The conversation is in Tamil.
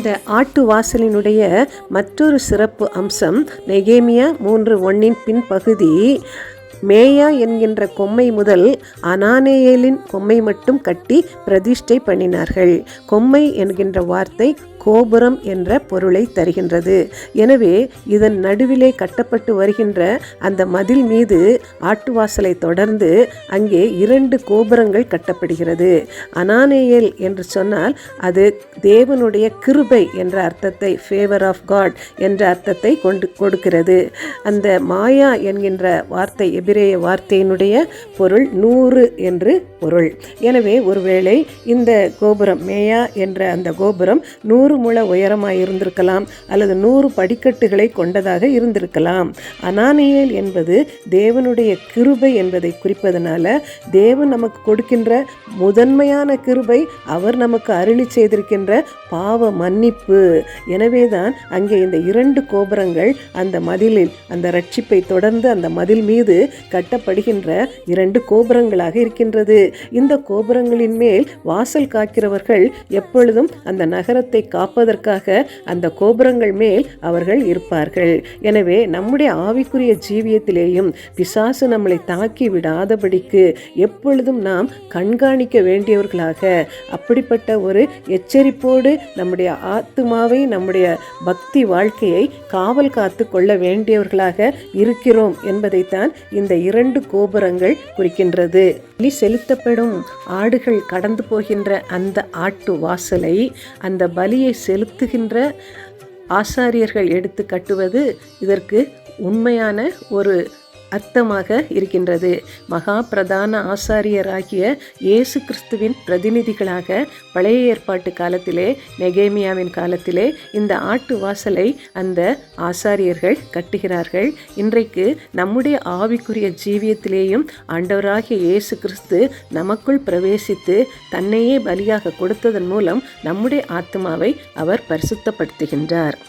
இந்த ஆட்டு வாசலினுடைய மற்றொரு சிறப்பு அம்சம் நெகேமியா 3:1 பின்பகுதி, மேயா என்கின்ற கொம்மை முதல் அனானேயேலின் கொம்மை மட்டும் கட்டி பிரதிஷ்டை பண்ணினார்கள். கொம்மை என்கின்ற வார்த்தை கோபுரம் என்ற பொருளை தருகின்றது. எனவே இதன் நடுவிலே கட்டப்பட்டு வருகின்ற அந்த மதில் மீது ஆட்டுவாசலை தொடர்ந்து அங்கே 2 கோபுரங்கள் கட்டப்படுகிறது. அனானேயேல் என்று சொன்னால் அது தேவனுடைய கிருபை என்ற அர்த்தத்தை, ஃபேவர் ஆஃப் காட் என்ற அர்த்தத்தை கொடுக்கிறது. அந்த மாயா என்கின்ற வார்த்தை, எபிரேய வார்த்தையினுடைய பொருள் 100 என்று பொருள். எனவே ஒருவேளை இந்த கோபுரம், மேயா என்ற அந்த கோபுரம் 100 முழ உயரமாக இருந்திருக்கலாம், அல்லது 100 படிக்கட்டுகளை கொண்டதாக இருந்திருக்கலாம். அனானேயேல் என்பது தேவனுடைய கிருபை என்பதை குறிப்பதனால தேவன் நமக்கு கொடுக்கின்ற முதன்மையான கிருபை, அவர் நமக்கு அருளி செய்திருக்கின்ற பாவ மன்னிப்பு. எனவேதான் அங்கே இந்த 2 கோபுரங்கள் அந்த மதிலில், அந்த ரட்சிப்பை தொடர்ந்து அந்த மதில் மீது கட்டப்படுகின்ற 2 கோபுரங்களாக இருக்கின்றது. இந்த கோபுரங்களின் மேல் வாசல் காக்கிறவர்கள் எப்பொழுதும் அந்த நகரத்தை காப்பதற்காக அந்த கோபுரங்கள் மேல் அவர்கள் இருப்பார்கள். எனவே நம்முடைய ஆவிக்குரிய ஜீவியத்திலேயும் பிசாசு நம்மளை தாக்கி விடாதபடிக்கு எப்பொழுதும் நாம் கண்காணிக்க வேண்டியவர்களாக, அப்படிப்பட்ட ஒரு எச்சரிப்போடு நம்முடைய ஆத்துமாவை, நம்முடைய பக்தி வாழ்க்கையை காவல் காத்து கொள்ள வேண்டியவர்களாக இருக்கிறோம் என்பதைத்தான் இந்த 2 கோபுரங்கள் குறிக்கின்றது. பலி செலுத்தப்படும் ஆடுகள் கடந்து போகின்ற அந்த ஆட்டு வாசலை, அந்த பலியை செலுத்துகின்ற ஆசாரியர்கள் எடுத்து கட்டுவது இதற்கு உண்மையான ஒரு அர்த்தமாக இருக்கின்றது. மகா பிரதான ஆசாரியராகிய இயேசு கிறிஸ்துவின் பிரதிநிதிகளாக பழைய ஏற்பாட்டு காலத்திலே, நெகேமியாவின் காலத்திலே இந்த ஆட்டு வாசலை அந்த ஆசாரியர்கள் கட்டுகிறார்கள். இன்றைக்கு நம்முடைய ஆவிக்குரிய ஜீவியத்திலேயும் ஆண்டவராகிய இயேசு கிறிஸ்து நமக்குள் பிரவேசித்து தன்னையே பலியாக கொடுத்ததன் மூலம் நம்முடைய ஆத்மாவை அவர் பரிசுத்தப்படுத்துகின்றார்.